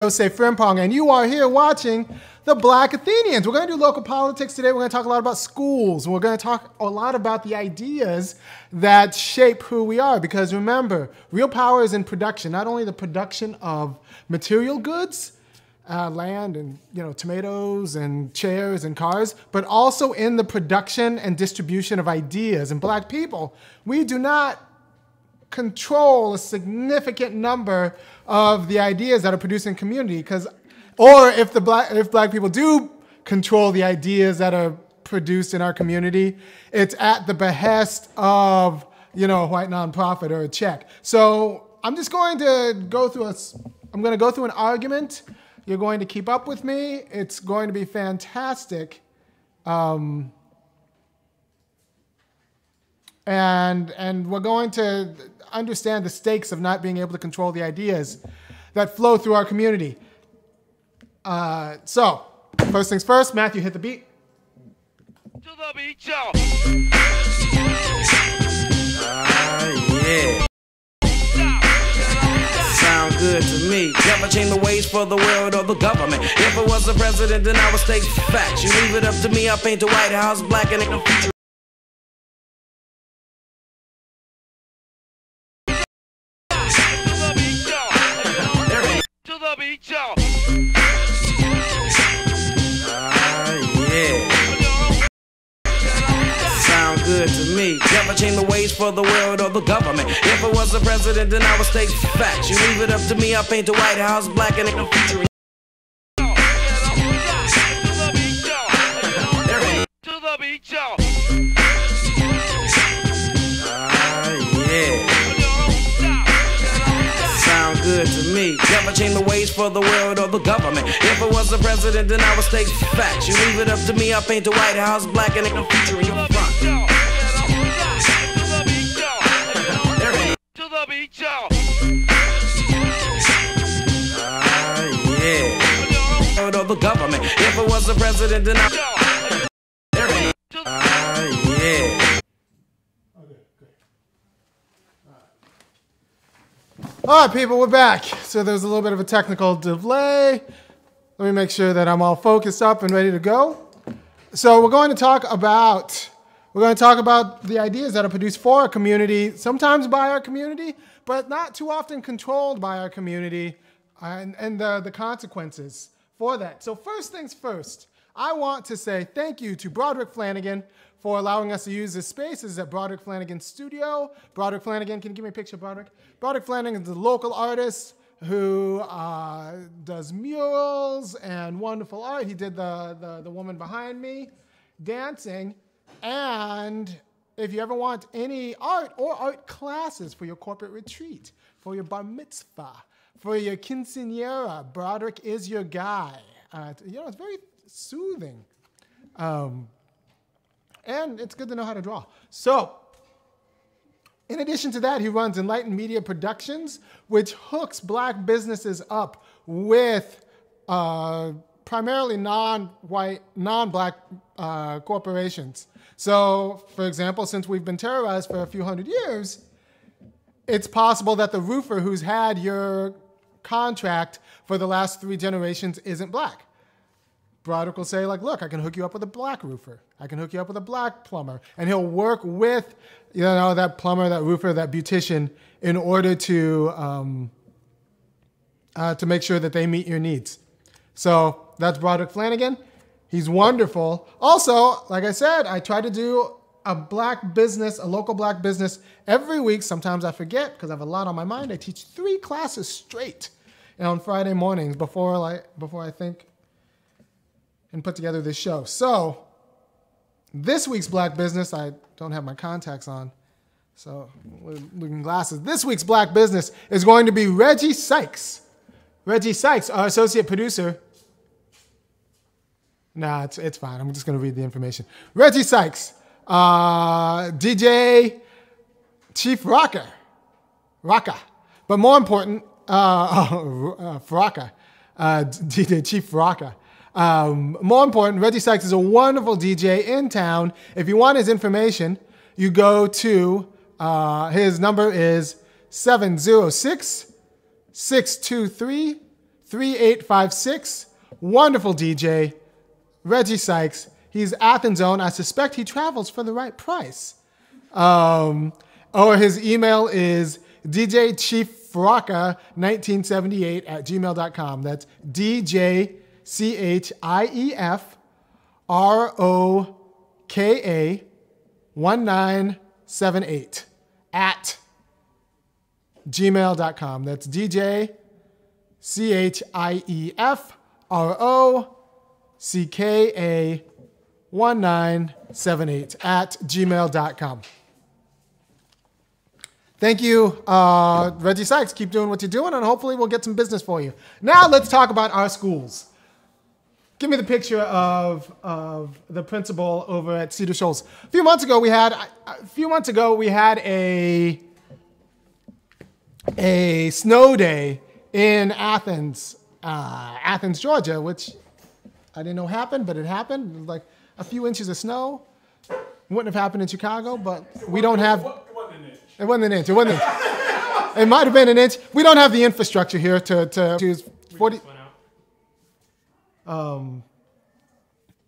Osei-Frimpong, and you are here watching the Black Athenians. We're going to do local politics today. We're going to talk a lot about schools. We're going to talk a lot about the ideas that shape who we are. Because remember, real power is in production. Not only the production of material goods, land and tomatoes and chairs and cars, but also in the production and distribution of ideas. And black people, we do not control a significant number of the ideas that are produced in community, or if black people do control the ideas that are produced in our community, it's at the behest of a white nonprofit or a check. So I'm just going to go through an argument. You're going to keep up with me. It's going to be fantastic. And we're going to understand the stakes of not being able to control the ideas that flow through our community. So, first things first, Matthew, hit the beat. To the beat, y'all. Yeah. Sound good to me. Never change the ways for the world or the government. If I was the president, then I would state facts. You leave it up to me, I paint the White House black and it can feature. Good to me. Never change the ways for the world or the government. If I was the president, then I would state facts. You leave it up to me, I paint the White House black and it can feature. To the beat, y'all. Yeah. Sound good to me. Never change the ways for the world or the government. If I was the president, then I would state facts. You leave it up to me, I paint the White House black and it can feature in your front. Y'all. Yeah. Or the government. If I was the president, then I. Yeah. Yeah. Okay, great. All right, people, we're back. So there's a little bit of a technical delay. Let me make sure that I'm all focused up and ready to go. So we're going to talk about the ideas that are produced for our community, sometimes by our community, but not too often controlled by our community, and the consequences for that. So first things first, I want to say thank you to Broderick Flanagan for allowing us to use this space. This is at Broderick Flanagan's studio. Broderick Flanagan, can you give me a picture, Broderick? Broderick Flanagan is a local artist who does murals and wonderful art. He did the woman behind me dancing. And if you ever want any art or art classes for your corporate retreat, for your bar mitzvah, for your quinceañera, Broderick is your guy. It's very soothing. And it's good to know how to draw. So, in addition to that, he runs Enlightened Media Productions, which hooks black businesses up with primarily non-white, non-black corporations. So, for example, since we've been terrorized for a few hundred years, it's possible that the roofer who's had your contract for the last 3 generations isn't black. Broderick will say, like, look, I can hook you up with a black roofer. I can hook you up with a black plumber. And he'll work with, that plumber, that roofer, that beautician in order to make sure that they meet your needs. So that's Broderick Flanagan. He's wonderful. Also, like I said, I try to do a local black business every week. Sometimes I forget because I have a lot on my mind. I teach 3 classes straight on Friday mornings before I think and put together this show. So this week's black business, I don't have my contacts on, so looking glasses. This week's black business is going to be Reggie Sykes. Reggie Sykes, our associate producer. Nah, it's fine. I'm just going to read the information. Reggie Sykes, DJ Chief Rocka. But more important, Fraka, DJ Chief Rocka. More important, Reggie Sykes is a wonderful DJ in town. If you want his information, you go to, his number is 706-623 3856. Wonderful DJ, Reggie Sykes. He's Athens own. I suspect he travels for the right price. Or his email is djchiefroca1978 @gmail.com. That's DJCHIEFROKA1978 @gmail.com. That's DJCHIEFROCKA1978 @gmail.com. Thank you, Reggie Sykes. Keep doing what you're doing, and hopefully we'll get some business for you. Now let's talk about our schools. Give me the picture of the principal over at Cedar Shoals. A few months ago, we had a snow day in Athens, Georgia, which I didn't know happened, but it happened. It was like a few inches of snow. It wouldn't have happened in Chicago, but we don't have. It wasn't an inch. It wasn't an inch. It might have been an inch. We don't have the infrastructure here to choose 40.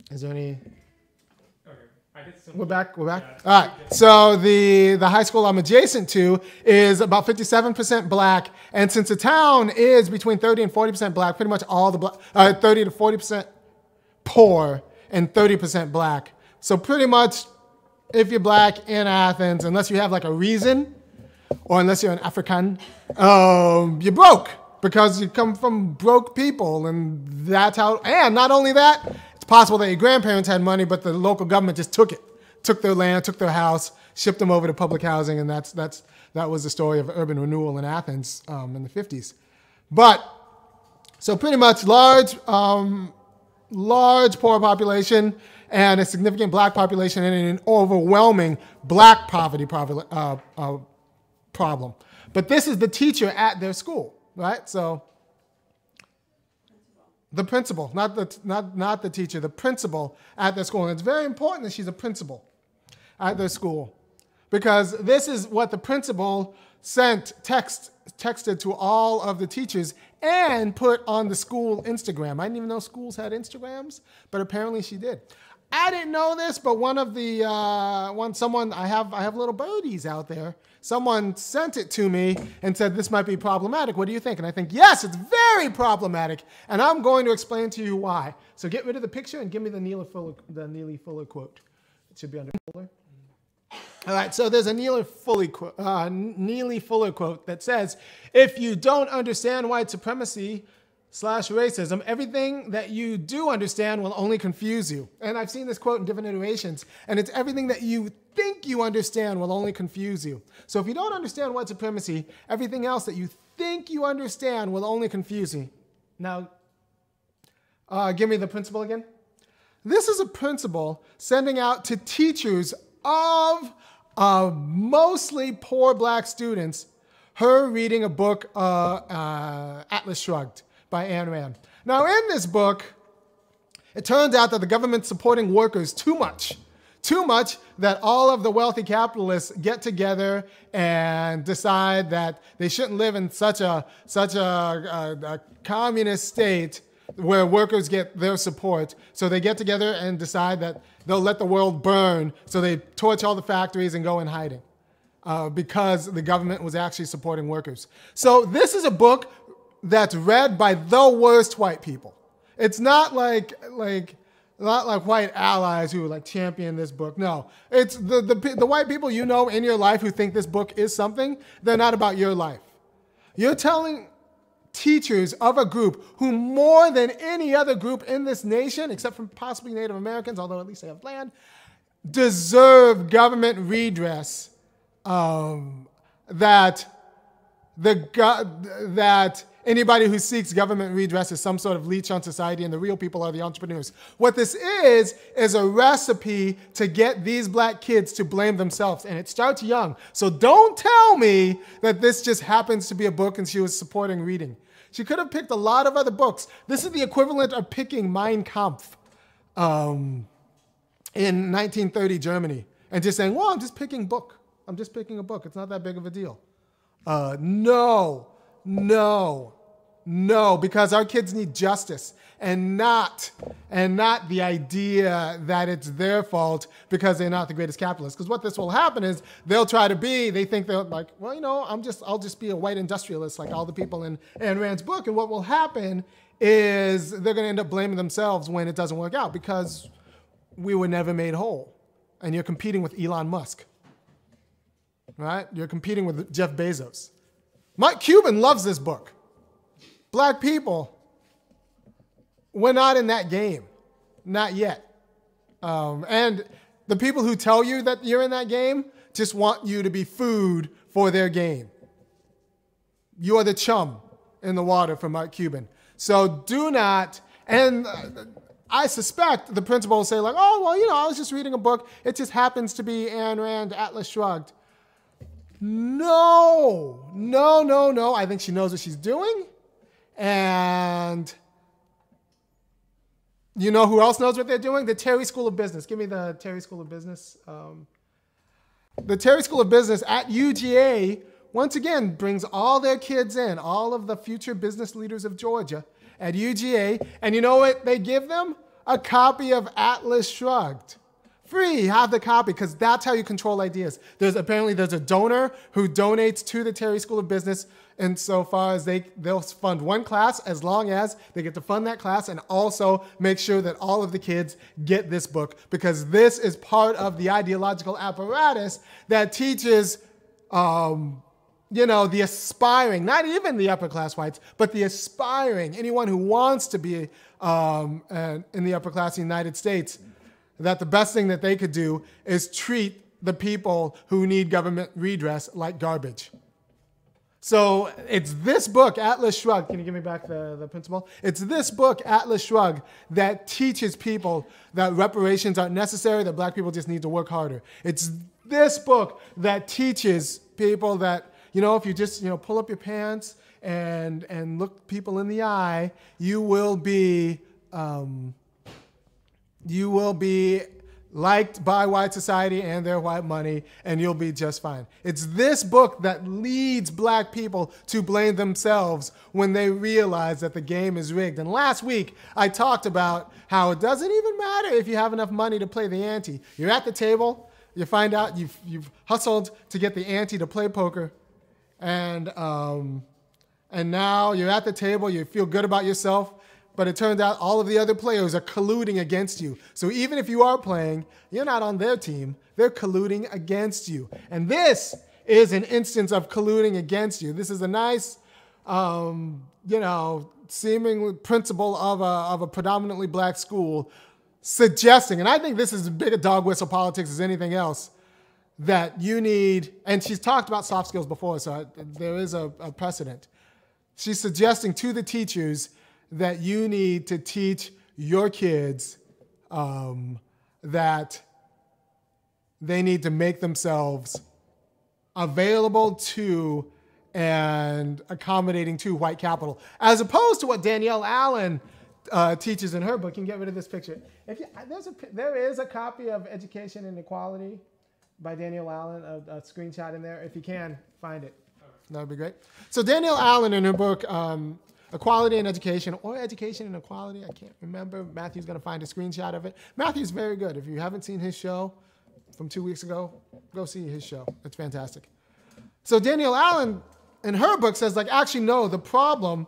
Is there any? We're back. All right. So the high school I'm adjacent to is about 57% black, and since the town is between 30 and 40% black, pretty much all the black, 30 to 40% poor and 30% black. So pretty much, if you're black in Athens, unless you have like a reason, or unless you're an African, you're broke because you come from broke people, and that's how. And not only that, it's possible that your grandparents had money, but the local government just took their land, took their house, shipped them over to public housing, and that was the story of urban renewal in Athens in the 50s. But so pretty much large poor population and a significant black population and an overwhelming black poverty problem. But this is the teacher at their school, right? So the principal, not the teacher, the principal at their school. And it's very important that she's a principal at their school, because this is what the principal texted to all of the teachers and put on the school Instagram. I didn't even know schools had Instagrams, but apparently she did. I didn't know this, but I have little birdies out there. Someone sent it to me and said, this might be problematic. What do you think? And I think, yes, it's very problematic. And I'm going to explain to you why. So get rid of the picture and give me the Neely Fuller quote. It should be under Fuller. All right, so there's a Neely Fuller quote that says, if you don't understand white supremacy / racism, everything that you do understand will only confuse you. And I've seen this quote in different iterations, and it's everything that you think you understand will only confuse you. So if you don't understand white supremacy, everything else that you think you understand will only confuse you. Now, give me the principal again. This is a principal sending out to teachers of mostly poor black students her reading a book, Atlas Shrugged, by Ayn Rand. Now, in this book, it turns out that the government's supporting workers too much that all of the wealthy capitalists get together and decide that they shouldn't live in such a communist state where workers get their support. So they get together and decide that they'll let the world burn. So they torch all the factories and go in hiding because the government was actually supporting workers. So this is a book that's read by the worst white people. It's not like white allies who like champion this book. No, it's the white people you know in your life who think this book is something. They're not about your life. You're telling teachers of a group who more than any other group in this nation, except for possibly Native Americans, although at least they have land, deserve government redress, that anybody who seeks government redress is some sort of leech on society, and the real people are the entrepreneurs. What this is a recipe to get these black kids to blame themselves, and it starts young. So don't tell me that this just happens to be a book and she was supporting reading. She could have picked a lot of other books. This is the equivalent of picking Mein Kampf in 1930 Germany and just saying, well, I'm just picking a book. It's not that big of a deal. No. No, because our kids need justice and not the idea that it's their fault because they're not the greatest capitalists. Because what this will happen is they think they're like, well, I'll just be a white industrialist like all the people in Ayn Rand's book. And what will happen is they're going to end up blaming themselves when it doesn't work out because we were never made whole. And you're competing with Elon Musk, right? You're competing with Jeff Bezos. Mark Cuban loves this book. Black people, we're not in that game. Not yet. And the people who tell you that you're in that game just want you to be food for their game. You are the chum in the water for Mark Cuban. So do not, and I suspect the principal will say like, oh, well, I was just reading a book. It just happens to be Ayn Rand, Atlas Shrugged. No. I think she knows what she's doing. And you know who else knows what they're doing? The Terry School of Business. Give me the Terry School of Business. The Terry School of Business at UGA, once again, brings all their kids in, all of the future business leaders of Georgia at UGA. And you know what they give them? A copy of Atlas Shrugged. Free, have the copy, because that's how you control ideas. There's a donor who donates to the Terry School of Business insofar as they'll fund one class as long as they get to fund that class and also make sure that all of the kids get this book, because this is part of the ideological apparatus that teaches the aspiring, not even the upper class whites, but the aspiring, anyone who wants to be in the upper class of the United States, that the best thing that they could do is treat the people who need government redress like garbage. So it's this book, Atlas Shrugged. Can you give me back the principal? It's this book, Atlas Shrugged, that teaches people that reparations aren't necessary, that black people just need to work harder. It's this book that teaches people that, if you just, pull up your pants and look people in the eye, you will be liked by white society and their white money, and you'll be just fine. It's this book that leads black people to blame themselves when they realize that the game is rigged. And last week, I talked about how it doesn't even matter if you have enough money to play the ante. You're at the table, you find out you've hustled to get the ante to play poker, and now you're at the table, you feel good about yourself, but it turns out all of the other players are colluding against you. So even if you are playing, you're not on their team. They're colluding against you. And this is an instance of colluding against you. This is a nice, seeming principle of a predominantly black school suggesting, and I think this is as big a dog whistle politics as anything else, that you need, and she's talked about soft skills before, so there is a precedent. She's suggesting to the teachers that you need to teach your kids that they need to make themselves available to and accommodating to white capital, as opposed to what Danielle Allen teaches in her book. You can get rid of this picture. There is a copy of Education and Equality by Danielle Allen, a screenshot in there. If you can, find it. That would be great. So Danielle Allen in her book, Equality and Education, or Education and Equality, I can't remember. Matthew's going to find a screenshot of it. Matthew's very good. If you haven't seen his show from 2 weeks ago, go see his show. It's fantastic. So Danielle Allen, in her book, says, actually, no, the problem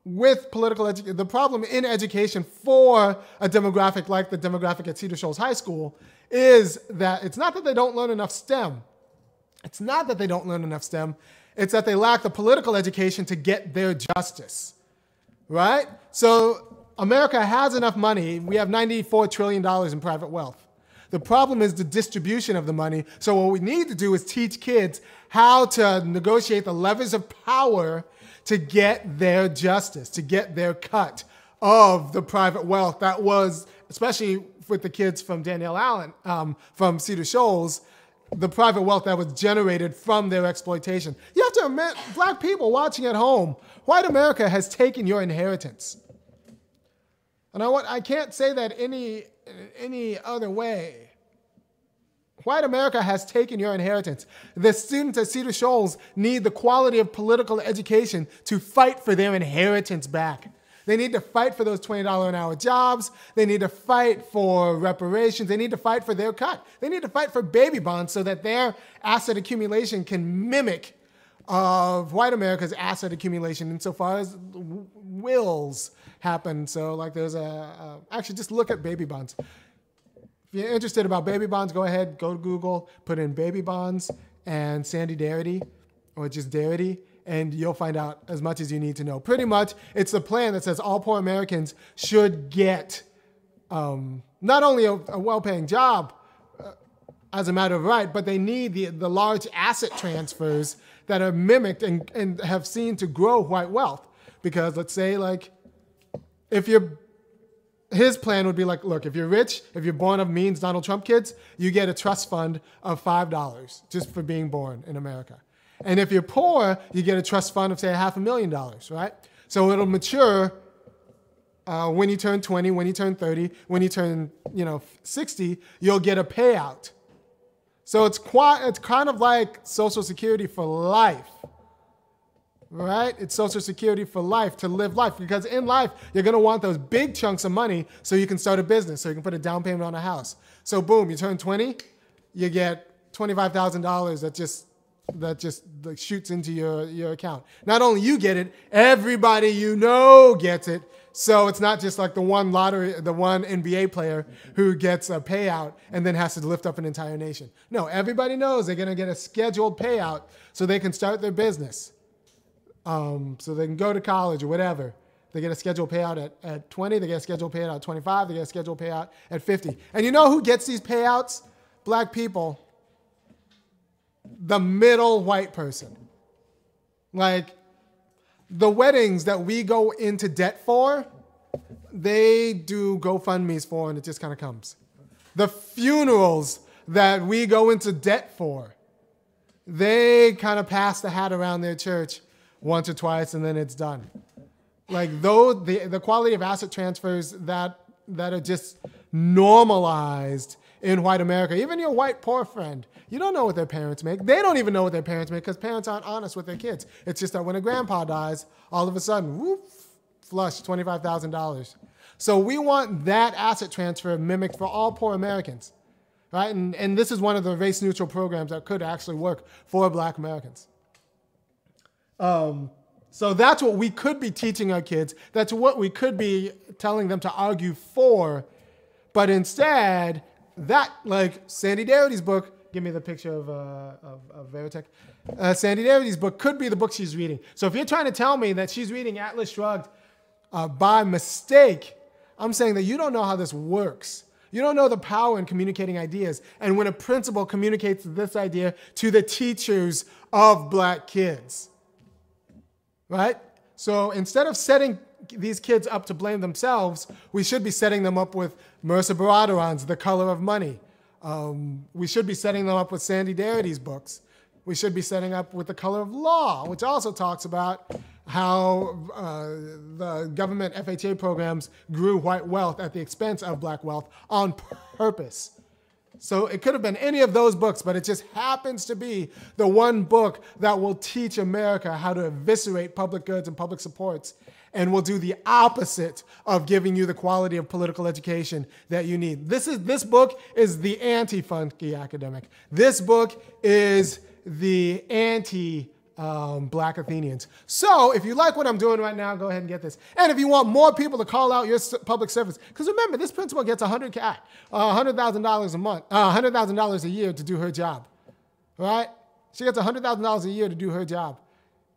with the problem in education for a demographic like the demographic at Cedar Shoals High School is that it's not that they don't learn enough STEM. It's not that they don't learn enough STEM. It's that they lack the political education to get their justice, right? So America has enough money. We have $94 trillion in private wealth. The problem is the distribution of the money. So what we need to do is teach kids how to negotiate the levers of power to get their justice, to get their cut of the private wealth that was, especially with the kids from Danielle Allen, from Cedar Shoals, the private wealth that was generated from their exploitation. You have to admit, black people watching at home, white America has taken your inheritance. And I can't say that any other way. white America has taken your inheritance. The students at Cedar Shoals need the quality of political education to fight for their inheritance back. They need to fight for those $20 an hour jobs. They need to fight for reparations. They need to fight for their cut. They need to fight for baby bonds so that their asset accumulation can mimic of white America's asset accumulation insofar as wills happen. So like there's actually just look at baby bonds. If you're interested about baby bonds, go ahead, go to Google, put in baby bonds and Sandy Darity or just Darity, and you'll find out as much as you need to know. Pretty much, it's the plan that says all poor Americans should get not only a well-paying job as a matter of right, but they need the large asset transfers that are mimicked and have seen to grow white wealth. Because let's say, like, his plan would be like, look, if you're rich, if you're born of means Donald Trump kids, you get a trust fund of $5 just for being born in America. And if you're poor, you get a trust fund of, say, $500,000, right? So it'll mature when you turn 20, when you turn 30, when you turn 60, you'll get a payout. So it's kind of like Social Security for life, right? It's Social Security for life, to live life. Because in life, you're going to want those big chunks of money so you can start a business, so you can put a down payment on a house. So boom, you turn 20, you get $25,000 that just like shoots into your account. Not only you get it, everybody you know gets it. So it's not just like the one NBA player who gets a payout and then has to lift up an entire nation. No, everybody knows they're going to get a scheduled payout so they can start their business. So they can go to college or whatever. They get a scheduled payout at 20, they get a scheduled payout at 25, they get a scheduled payout at 50. And you know who gets these payouts? Black people. The middle white person. Like, the weddings that we go into debt for, they do GoFundMes for, and it just kind of comes. The funerals that we go into debt for, they kind of pass the hat around their church once or twice, and then it's done. Like, the quality of asset transfers that are just normalized in white America. Even your white poor friend, you don't know what their parents make. They don't even know what their parents make because parents aren't honest with their kids. It's just that when a grandpa dies, all of a sudden, whoop, flush, $25,000. So we want that asset transfer mimicked for all poor Americans, right? And this is one of the race-neutral programs that could actually work for Black Americans. So that's what we could be teaching our kids. That's what we could be telling them to argue for. But instead, that, like Sandy Darity's book, give me the picture of Veritech. Sandy Darity's book could be the book she's reading. So if you're trying to tell me that she's reading Atlas Shrugged by mistake, I'm saying that you don't know how this works. You don't know the power in communicating ideas. And when a principal communicates this idea to the teachers of Black kids, right? So instead of setting these kids up to blame themselves, we should be setting them up with Mercer Baradaran's The Color of Money. We should be setting them up with Sandy Darity's books. We should be setting up with The Color of Law, which also talks about how the government FHA programs grew white wealth at the expense of Black wealth on purpose. So it could have been any of those books, but it just happens to be the one book that will teach America how to eviscerate public goods and public supports, and will do the opposite of giving you the quality of political education that you need. This book is the anti-funky academic. This book is the anti-Black Athenians. So if you like what I'm doing right now, go ahead and get this. And if you want more people to call out your public service, because remember, this principal gets $100,000 a month, $100,000 a year to do her job, right? She gets $100,000 a year to do her job.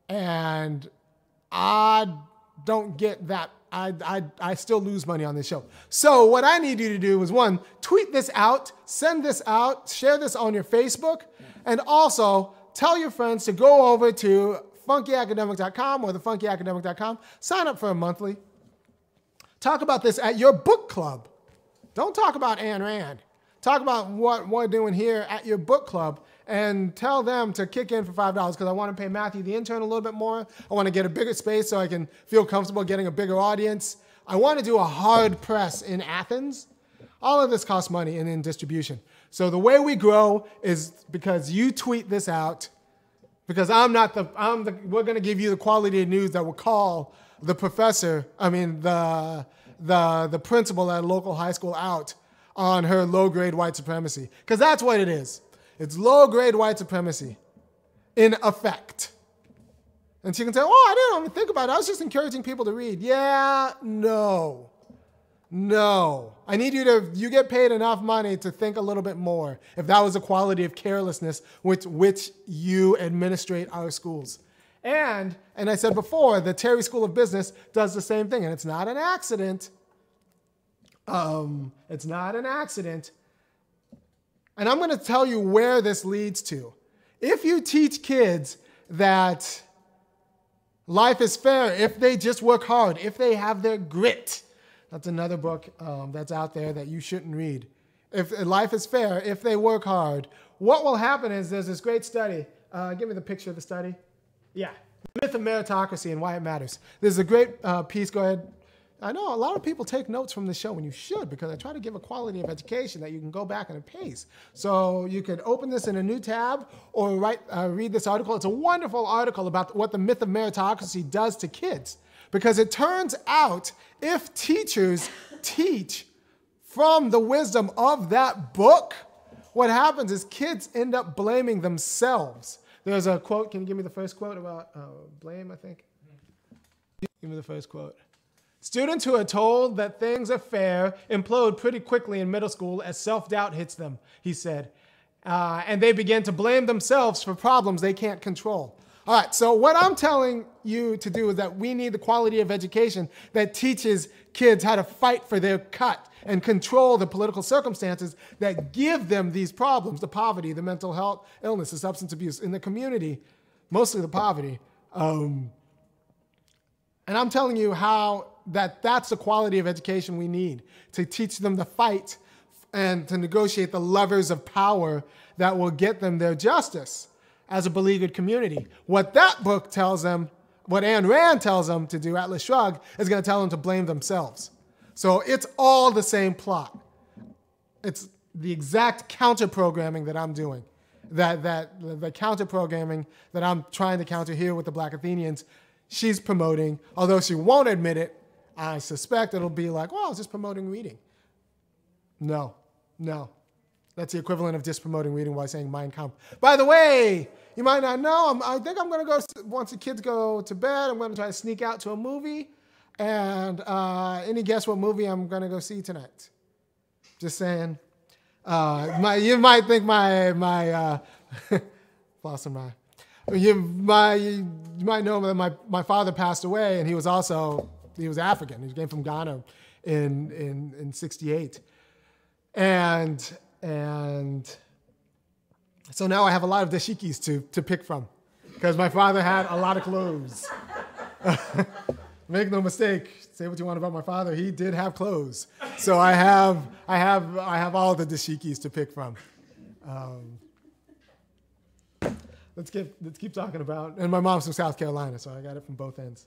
And I don't get that. I still lose money on this show. So what I need you to do is, one, tweet this out, send this out, share this on your Facebook, and also tell your friends to go over to funkyacademic.com or thefunkyacademic.com, sign up for a monthly. Talk about this at your book club. Don't talk about Ayn Rand. Talk about what we're doing here at your book club, and tell them to kick in for $5 because I want to pay Matthew the intern a little bit more. I want to get a bigger space so I can feel comfortable getting a bigger audience. I want to do a hard press in Athens. All of this costs money and in distribution. So the way we grow is because you tweet this out, because we're going to give you the quality of news that will call the the principal at a local high school out on her low-grade white supremacy. Because that's what it is. It's low-grade white supremacy in effect. And she can say, oh, I didn't even think about it. I was just encouraging people to read. Yeah, no. I need you get paid enough money to think a little bit more if that was the quality of carelessness with which you administrate our schools. And I said before, the Terry School of Business does the same thing, and it's not an accident. It's not an accident. And I'm going to tell you where this leads to. If you teach kids that life is fair, if they just work hard, if they have their grit, that's another book that's out there that you shouldn't read. If life is fair, if they work hard, what will happen is there's this great study. Give me the picture of the study. Yeah. The Myth of Meritocracy and Why It Matters. There's a great piece. Go ahead. I know a lot of people take notes from the show, and you should, because I try to give a quality of education that you can go back and pace. So you could open this in a new tab or read this article. It's a wonderful article about what the myth of meritocracy does to kids. Because it turns out if teachers teach from the wisdom of that book, what happens is kids end up blaming themselves. There's a quote. Can you give me the first quote about blame, I think? Give me the first quote. Students who are told that things are fair implode pretty quickly in middle school as self-doubt hits them, he said. And they begin to blame themselves for problems they can't control. All right, so what I'm telling you to do is that we need the quality of education that teaches kids how to fight for their cut and control the political circumstances that give them these problems, the poverty, the mental health illness, the substance abuse in the community, mostly the poverty. And I'm telling you how that's the quality of education we need to teach them to fight and to negotiate the levers of power that will get them their justice as a beleaguered community. What that book tells them, what Ayn Rand tells them to do, Atlas Shrugged, is going to tell them to blame themselves. So it's all the same plot. It's the exact counter-programming that I'm doing. The counter-programming that I'm trying to counter here with the Black Athenians, she's promoting, although she won't admit it. I suspect it'll be like, well, I was just promoting reading. No. That's the equivalent of just promoting reading while saying Mein Kampf. By the way, you might not know, I think I'm going to go, once the kids go to bed, I'm going to try to sneak out to a movie. And any guess what movie I'm going to go see tonight? Just saying. You might think you might know that my father passed away, and he was African. He came from Ghana in 68. And so now I have a lot of dashikis to pick from, because my father had a lot of clothes. Make no mistake, say what you want about my father, he did have clothes. So I have all the dashikis to pick from. Let's keep talking about, and my mom's from South Carolina, so I got it from both ends.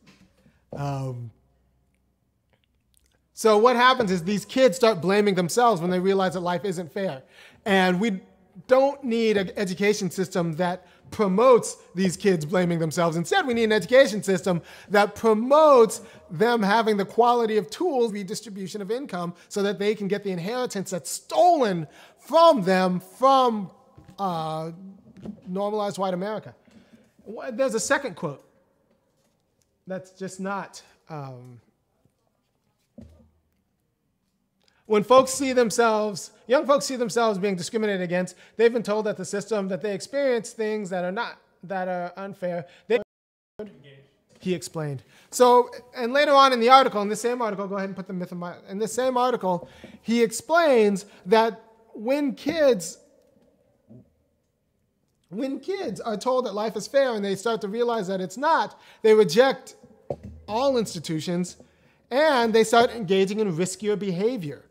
So what happens is these kids start blaming themselves when they realize that life isn't fair. And we don't need an education system that promotes these kids blaming themselves. Instead, we need an education system that promotes them having the quality of tools, redistribution of income, so that they can get the inheritance that's stolen from them from normalized white America. There's a second quote that's just not... When young folks see themselves being discriminated against, they've been told that the system, that they experience things that are unfair. He explained. So, and later on in the article, in the same article, go ahead and put the myth of in the same article, he explains that when kids are told that life is fair and they start to realize that it's not, they reject all institutions and they start engaging in riskier behavior.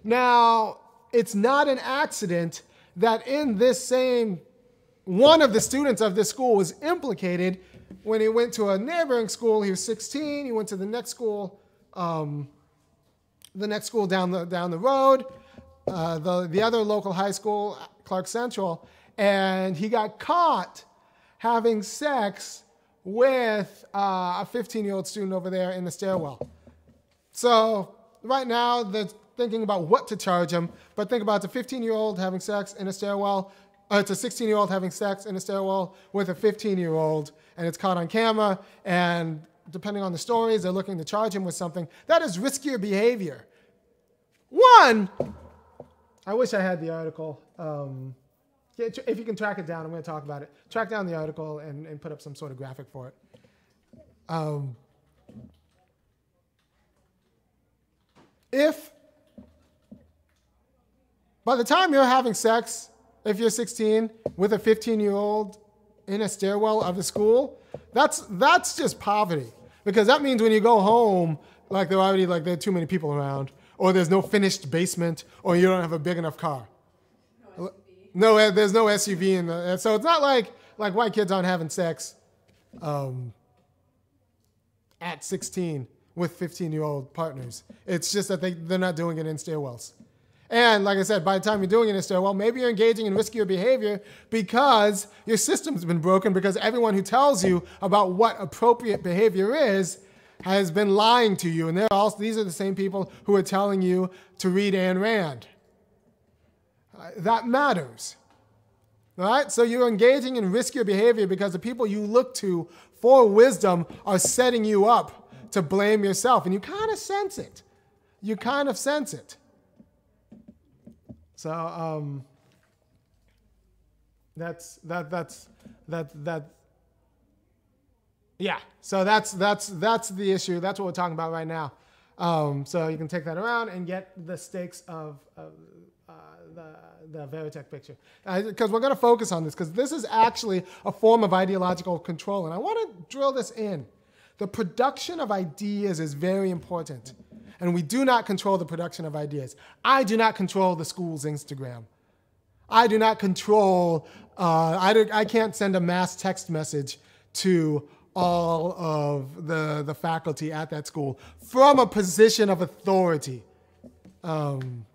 Now, it's not an accident that in this same, one of the students of this school was implicated when he went to a neighboring school. He was 16, he went to the next school the next school down the road, the other local high school, Clark Central, and he got caught having sex with a 15-year-old student over there in the stairwell. So right now they're thinking about what to charge him, but think about it's a 15-year-old having sex in a stairwell, it's a 16-year-old having sex in a stairwell with a 15-year-old, and it's caught on camera, and depending on the stories, they're looking to charge him with something. That is riskier behavior. One, I wish I had the article. If you can track it down, I'm going to talk about it. Track down the article and put up some sort of graphic for it. If by the time you're having sex, if you're 16, with a 15-year-old in a stairwell of the school, that's just poverty. Because that means when you go home, like there are too many people around, or there's no finished basement, or you don't have a big enough car. No, there's no SUV in the. So it's not like white kids aren't having sex at 16 with 15-year-old partners. It's just that they're not doing it in stairwells. And like I said, by the time you're doing it in a stairwell, maybe you're engaging in riskier behavior because your system's been broken, because everyone who tells you about what appropriate behavior is has been lying to you. And these are the same people who are telling you to read Ayn Rand. That matters. All right? So you're engaging in riskier behavior because the people you look to for wisdom are setting you up to blame yourself. And you kind of sense it. So yeah. So that's the issue. That's what we're talking about right now. So you can take that around and get the stakes of the Veritech picture. Because we're going to focus on this, because this is actually a form of ideological control. And I want to drill this in. The production of ideas is very important. And we do not control the production of ideas. I do not control the school's Instagram. I do not control, I can't send a mass text message to all of the faculty at that school from a position of authority. And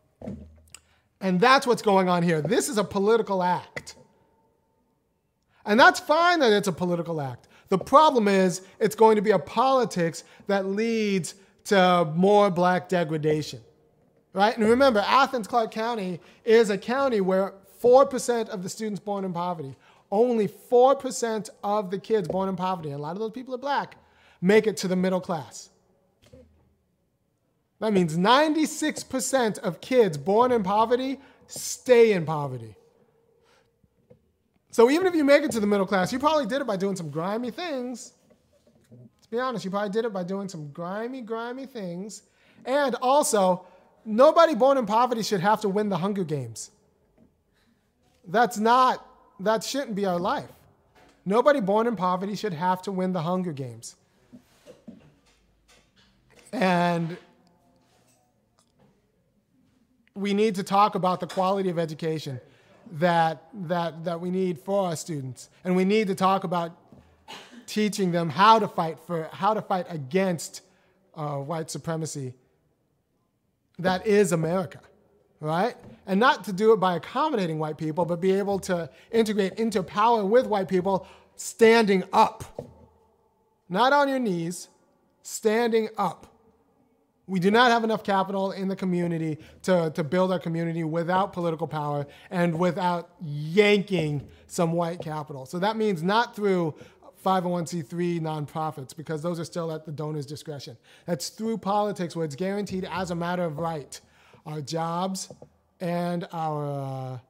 that's what's going on here. This is a political act. And that's fine that it's a political act. The problem is it's going to be a politics that leads to more black degradation, right? And remember, Athens, Clark County is a county where 4% of the students born in poverty, only 4% of the kids born in poverty, and a lot of those people are black, make it to the middle class. That means 96% of kids born in poverty stay in poverty. So even if you make it to the middle class, you probably did it by doing some grimy things. To be honest, you probably did it by doing some grimy things. And also, nobody born in poverty should have to win the Hunger Games. That shouldn't be our life. Nobody born in poverty should have to win the Hunger Games. And we need to talk about the quality of education that we need for our students. And we need to talk about teaching them how to fight against white supremacy that is America, right? And not to do it by accommodating white people, but be able to integrate into power with white people standing up. Not on your knees, standing up. We do not have enough capital in the community to build our community without political power and without yanking some white capital. So that means not through 501c3 nonprofits, because those are still at the donor's discretion. That's through politics, where it's guaranteed as a matter of right, our jobs and our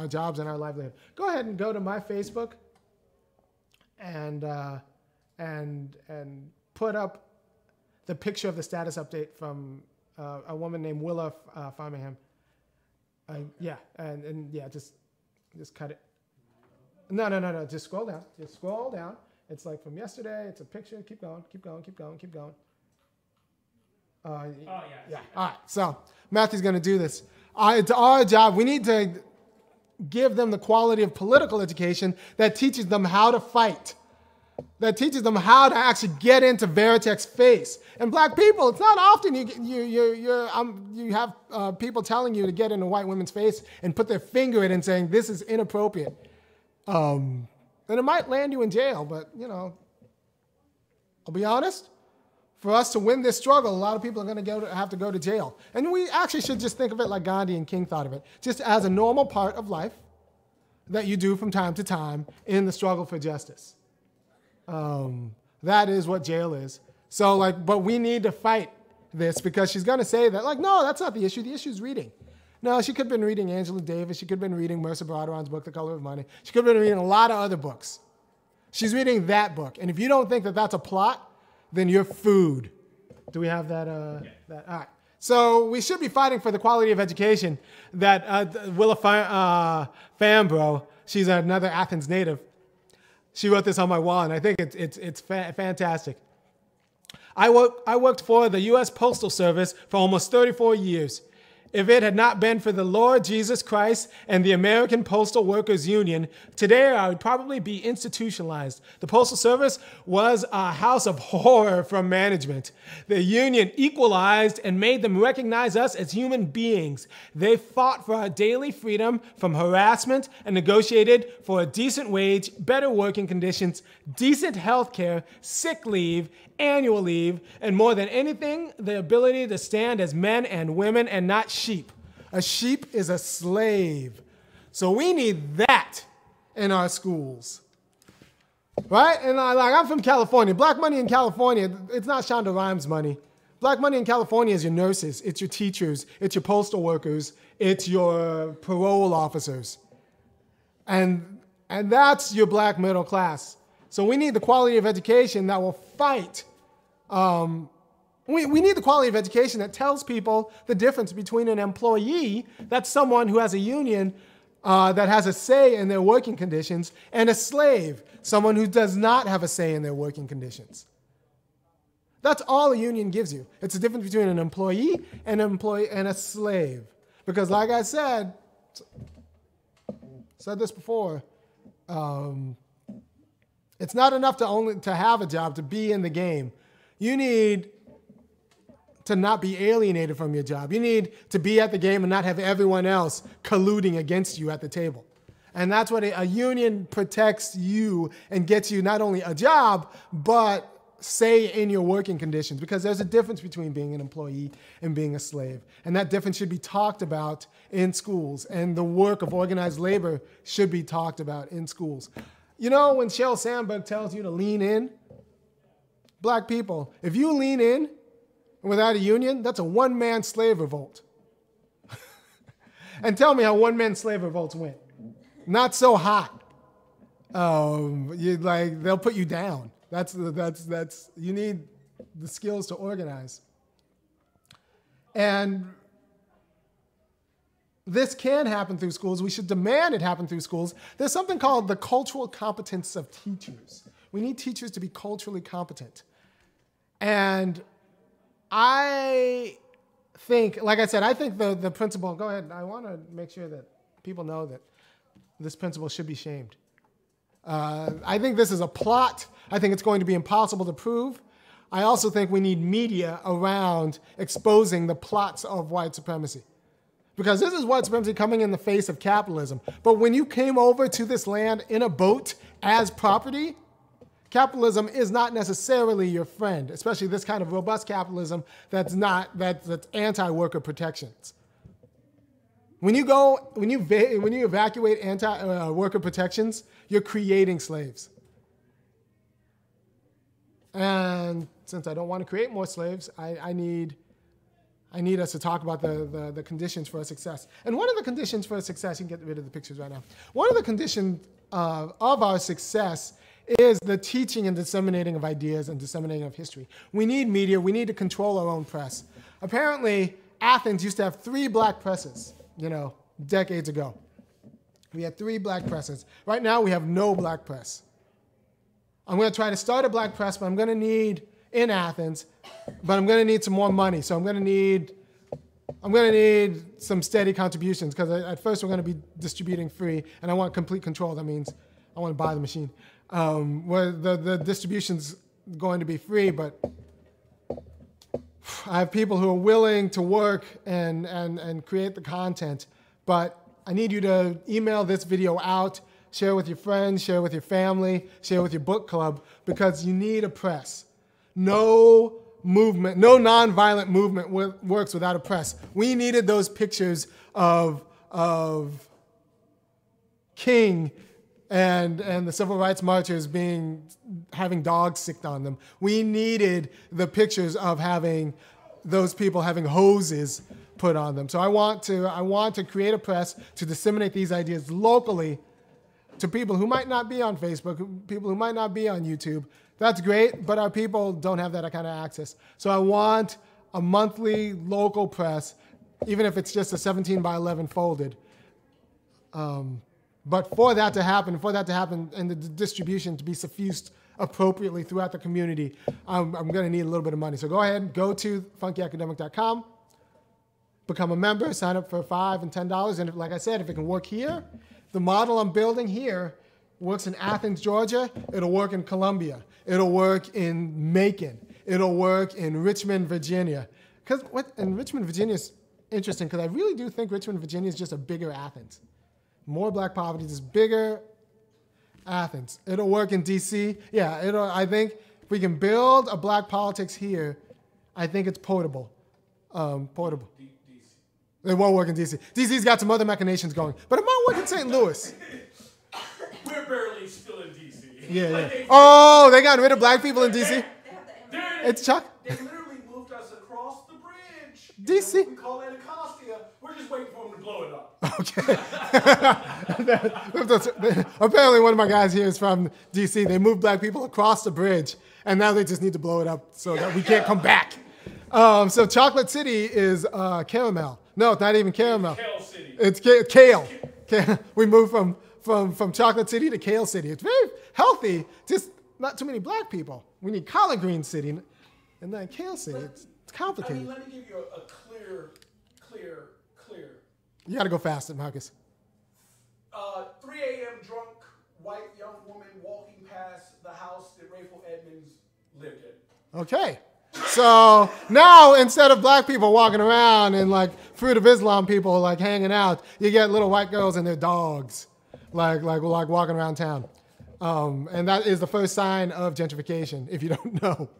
jobs and our livelihood. Go ahead and go to my Facebook and put up the picture of the status update from a woman named Willa Farmingham. Just cut it. No. Just scroll down. Just scroll down. It's like from yesterday. It's a picture. Keep going. Yeah. All right. So Matthew's going to do this. It's our job. We need to give them the quality of political education that teaches them how to fight that teaches them how to actually get into Veritek's face. And black people, it's not often you have people telling you to get into white women's face and put their finger in it and saying, this is inappropriate. And it might land you in jail, but, you know, I'll be honest. For us to win this struggle, a lot of people are going to have to go to jail. And we actually should just think of it like Gandhi and King thought of it, just as a normal part of life that you do from time to time in the struggle for justice. That is what jail is. So, like, but we need to fight this because she's going to say that, like, no, that's not the issue. The issue is reading. No, she could have been reading Angela Davis. She could have been reading Mercer Broderon's book, The Color of Money. She could have been reading a lot of other books. She's reading that book. And if you don't think that that's a plot, then you're food. Do we have that? All right. So we should be fighting for the quality of education that Willa Fambro, she's another Athens native. She wrote this on my wall, and I think it's fantastic. I worked for the U.S. Postal Service for almost 34 years. If it had not been for the Lord Jesus Christ and the American Postal Workers Union, today I would probably be institutionalized. The Postal Service was a house of horror from management. The union equalized and made them recognize us as human beings. They fought for our daily freedom from harassment and negotiated for a decent wage, better working conditions, decent health care, sick leave, annual leave, and more than anything, the ability to stand as men and women and not sheep. A sheep is a slave. So we need that in our schools. Right? And I'm from California. Black money in California, it's not Shonda Rhimes money. Black money in California is your nurses, it's your teachers, it's your postal workers, it's your parole officers. And that's your black middle class. So we need the quality of education that will fight. We need the quality of education that tells people the difference between an employee, that's someone who has a union that has a say in their working conditions, and a slave, someone who does not have a say in their working conditions. That's all a union gives you. It's the difference between an employee and a slave. Because like I said this before, it's not enough to have a job, to be in the game. You need to not be alienated from your job. You need to be at the game and not have everyone else colluding against you at the table. And that's what a union protects you and gets you not only a job, but say in your working conditions, because there's a difference between being an employee and being a slave. And that difference should be talked about in schools, and the work of organized labor should be talked about in schools. You know, when Sheryl Sandberg tells you to lean in, black people, if you lean in without a union, that's a one-man slave revolt. And tell me how one-man slave revolts went. Not so hot. They'll put you down. You need the skills to organize. And this can happen through schools. We should demand it happen through schools. There's something called the cultural competence of teachers. We need teachers to be culturally competent. And I think, like I said, I think the principle, go ahead, I want to make sure that people know that this principle should be shamed. I think this is a plot. I think it's going to be impossible to prove. I also think we need media around exposing the plots of white supremacy. Because this is white supremacy coming in the face of capitalism. But when you came over to this land in a boat as property, capitalism is not necessarily your friend, especially this kind of robust capitalism that's anti-worker protections. When you evacuate anti-worker protections, you're creating slaves. And since I don't want to create more slaves, I need us to talk about the conditions for success. And one of the conditions for success, you can get rid of the pictures right now. One of the conditions of our success is the teaching and disseminating of ideas and disseminating of history. We need media. We need to control our own press. Apparently, Athens used to have 3 black presses, decades ago. We had 3 black presses. Right now, we have no black press. I'm going to try to start a black press, but I'm going to need, in Athens, but I'm going to need some more money. So I'm going to need some steady contributions, because at first we're going to be distributing free, and I want complete control. That means I want to buy the machine. where the distribution's going to be free, but I have people who are willing to work and create the content, but I need you to email this video out, share with your friends, share with your family, share with your book club, because you need a press. No movement, no nonviolent movement works without a press. We needed those pictures of King and the civil rights marchers having dogs sicked on them. We needed the pictures of those people having hoses put on them. So I want to create a press to disseminate these ideas locally to people who might not be on Facebook, people who might not be on YouTube. That's great, but our people don't have that kind of access. So I want a monthly local press, even if it's just a 17 by 11 folded. But for that to happen, and the distribution to be suffused appropriately throughout the community, I'm going to need a little bit of money. So go ahead, go to funkyacademic.com, become a member, sign up for $5 and $10. And like I said, if it can work here, the model I'm building here works in Athens, Georgia. It'll work in Columbia. It'll work in Macon. It'll work in Richmond, Virginia. And Richmond, Virginia is interesting because I really do think Richmond, Virginia is just a bigger Athens. More black poverty, just bigger Athens. It'll work in DC. Yeah, I think if we can build a black politics here, I think it's portable. Portable. It won't work in DC. DC's got some other machinations going, but it might work in St. Louis. We're barely still in DC. Yeah. Oh, they got rid of black people in DC? It's Chuck. They literally moved us across the bridge. DC. We call Anacostia. We're just waiting for them to blow it up. Okay. Apparently one of my guys here is from DC. They moved black people across the bridge, and now they just need to blow it up so that we can't come back. So Chocolate City is caramel. No, it's not even caramel. Kale City. It's kale. We moved from Chocolate City to Kale City. It's very healthy, just not too many black people. We need Collard Green City and then Kale City. It's complicated. I mean, let me give you a clear. You got to go faster, Marcus. 3 a.m. drunk white young woman walking past the house that Rayful Edmonds lived in. Okay. So now instead of black people walking around and like Fruit of Islam people like hanging out, you get little white girls and their dogs like walking around town. And that is the first sign of gentrification, if you don't know.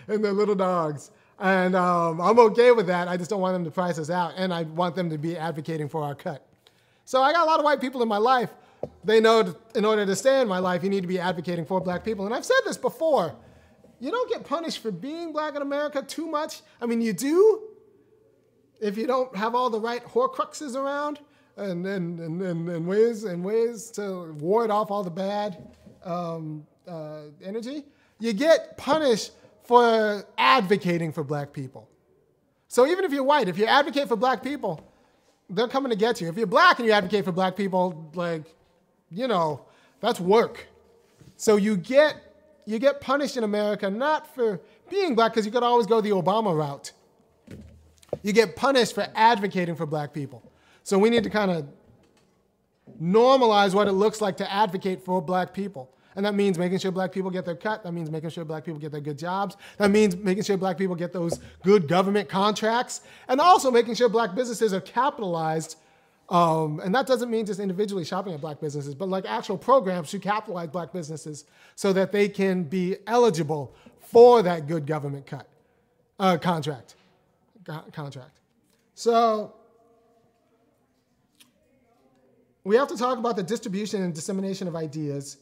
And they're little dogs. And I'm okay with that. I just don't want them to price us out. And I want them to be advocating for our cut. So I got a lot of white people in my life. They know in order to stay in my life, you need to be advocating for black people. And I've said this before. You don't get punished for being black in America too much. I mean, you do if you don't have all the right Horcruxes around and ways to ward off all the bad energy. You get punished for advocating for black people. So even if you're white, if you advocate for black people, they're coming to get you. If you're black and you advocate for black people, that's work. So you get punished in America not for being black, because you could always go the Obama route. You get punished for advocating for black people. So we need to kind of normalize what it looks like to advocate for black people. And that means making sure black people get their cut. That means making sure black people get their good jobs. That means making sure black people get those good government contracts. And also making sure black businesses are capitalized. And that doesn't mean just individually shopping at black businesses, but like actual programs to capitalize black businesses so that they can be eligible for that good government contract. So we have to talk about the distribution and dissemination of ideas.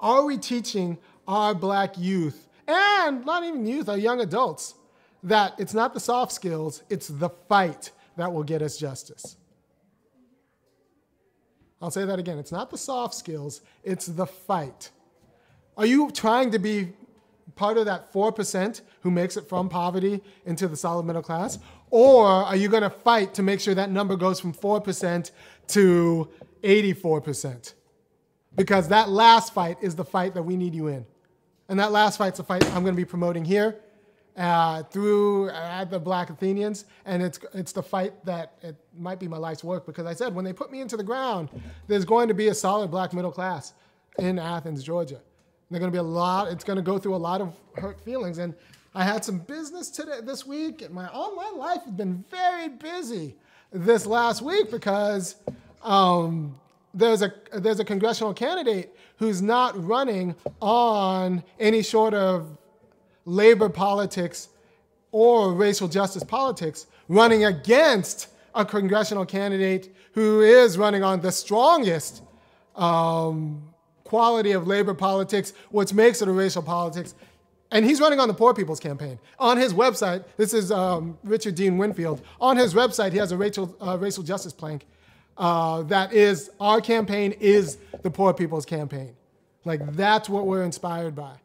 Are we teaching our black youth, and not even youth, our young adults, that it's not the soft skills, it's the fight that will get us justice? I'll say that again. It's not the soft skills, it's the fight. Are you trying to be part of that 4% who makes it from poverty into the solid middle class? Or are you going to fight to make sure that number goes from 4% to 84%? Because that last fight is the fight that we need you in. And that last fight's the fight I'm going to be promoting here at the Black Athenians. And it's the fight that it might be my life's work, because I said when they put me into the ground, there's going to be a solid black middle class. in Athens, Georgia. They're going to be it's going to go through a lot of hurt feelings. And I had some business this week. And my online life has been very busy this last week because there's a congressional candidate who's not running on any sort of labor politics or racial justice politics, running against a congressional candidate who is running on the strongest quality of labor politics, which makes it a racial politics. And he's running on the Poor People's Campaign. On his website, this is Richard Dean Winfield. On his website, he has a racial justice plank that is, our campaign is the Poor People's Campaign. Like, that's what we're inspired by.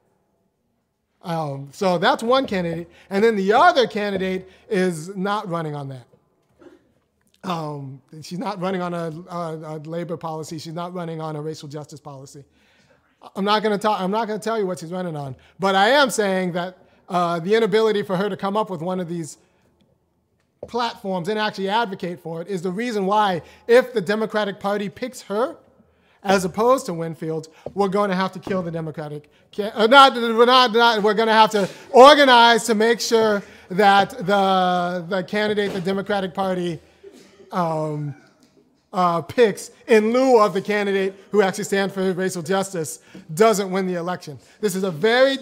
So that's one candidate. And then the other candidate is not running on that. She's not running on a labor policy. She's not running on a racial justice policy. I'm not going to tell you what she's running on. But I am saying that the inability for her to come up with one of these platforms and actually advocate for it is the reason why, if the Democratic Party picks her as opposed to Winfield, we're going to have to kill the Democratic. We're going to have to organize to make sure that the candidate the Democratic Party picks in lieu of the candidate who actually stands for racial justice doesn't win the election. This is a very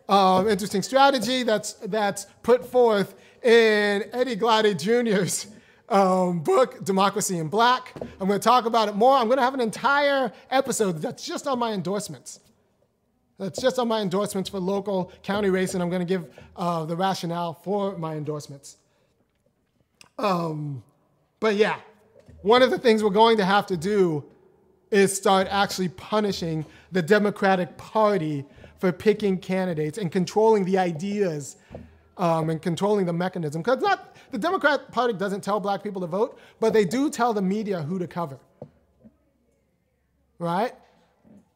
interesting strategy that's put forth in Eddie Glady Jr.'s book, Democracy in Black. I'm going to talk about it more. I'm going to have an entire episode that's just on my endorsements. That's just on my endorsements for local county race, and I'm going to give the rationale for my endorsements. But yeah, one of the things we're going to have to do is start actually punishing the Democratic Party for picking candidates and controlling the ideas and controlling the mechanism. Because the Democratic Party doesn't tell black people to vote, but they do tell the media who to cover. Right?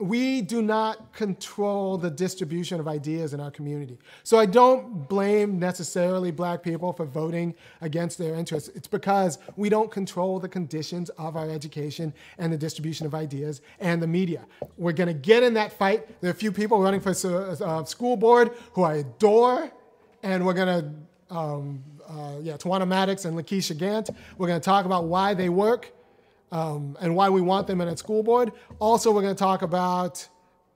We do not control the distribution of ideas in our community. So I don't blame necessarily black people for voting against their interests. It's because we don't control the conditions of our education and the distribution of ideas and the media. We're going to get in that fight. There are a few people running for school board who I adore, and we're going to, Tawana Maddox and Lakeisha Gant, we're going to talk about why they work. And why we want them in a school board. Also, we're going to talk about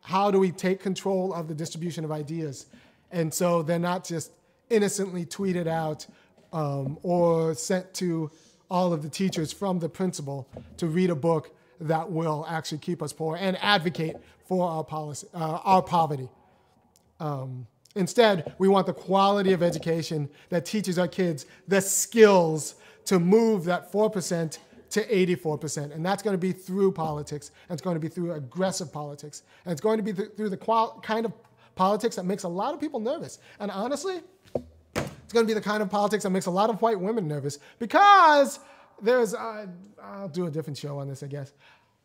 how do we take control of the distribution of ideas. And so they're not just innocently tweeted out or sent to all of the teachers from the principal to read a book that will actually keep us poor and advocate for our poverty. Instead, we want the quality of education that teaches our kids the skills to move that 4% to 84%. And that's going to be through politics, and it's going to be through aggressive politics, and it's going to be through the kind of politics that makes a lot of people nervous. And honestly, it's going to be the kind of politics that makes a lot of white women nervous, because there's, I'll do a different show on this, I guess.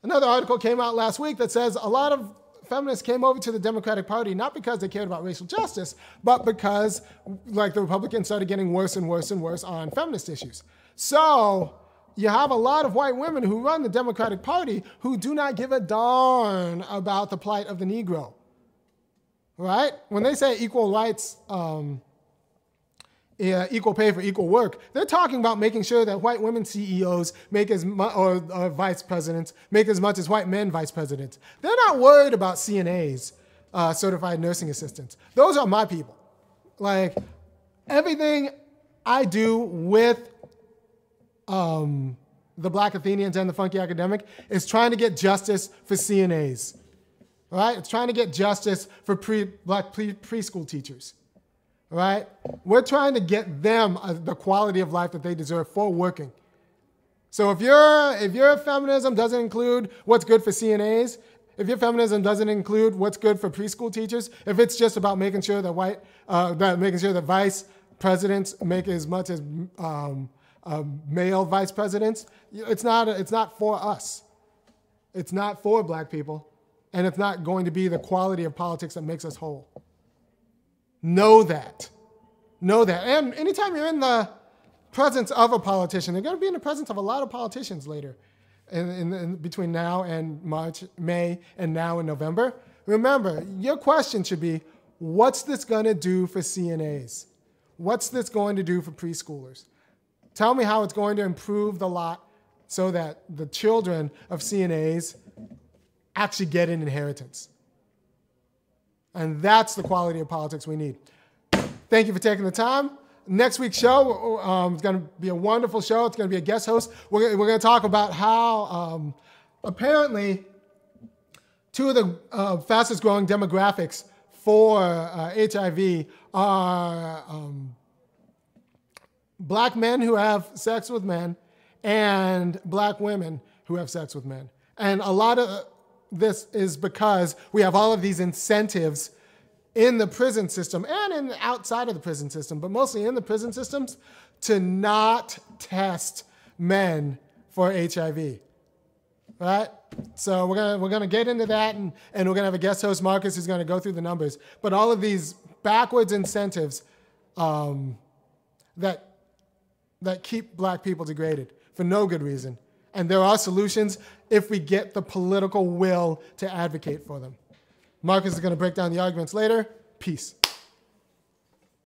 Another article came out last week that says a lot of feminists came over to the Democratic Party not because they cared about racial justice, but because, like, the Republicans started getting worse and worse and worse on feminist issues. So you have a lot of white women who run the Democratic Party who do not give a darn about the plight of the Negro, right? When they say equal rights, equal pay for equal work, they're talking about making sure that white women CEOs make as much, or vice presidents make as much as white men vice presidents. They're not worried about CNAs, certified nursing assistants. Those are my people. Like, everything I do with the Black Athenians and the Funky Academic is trying to get justice for CNAs, right? It's trying to get justice for black preschool teachers, right? We're trying to get them the quality of life that they deserve for working. So if your feminism doesn't include what's good for CNAs, if your feminism doesn't include what's good for preschool teachers, if it's just about making sure that vice presidents make as much as male vice presidents, it's not for us. It's not for black people, and it's not going to be the quality of politics that makes us whole. Know that. Know that. And anytime you're in the presence of a politician, they're going to be in the presence of a lot of politicians later. between now and May, and now in November. Remember, your question should be, what's this going to do for CNAs? What's this going to do for preschoolers? Tell me how it's going to improve the lot so that the children of CNAs actually get an inheritance. And that's the quality of politics we need. Thank you for taking the time. Next week's show is going to be a wonderful show. It's going to be a guest host. We're going to talk about how apparently two of the fastest growing demographics for HIV are black men who have sex with men and black women who have sex with men. And a lot of this is because we have all of these incentives in the prison system and outside of the prison system, but mostly in the prison systems, to not test men for HIV, right? So we're gonna get into that, and we're gonna have a guest host, Marcus, who's gonna go through the numbers. But all of these backwards incentives that keep black people degraded for no good reason. And there are solutions if we get the political will to advocate for them. Marcus is going to break down the arguments later. Peace.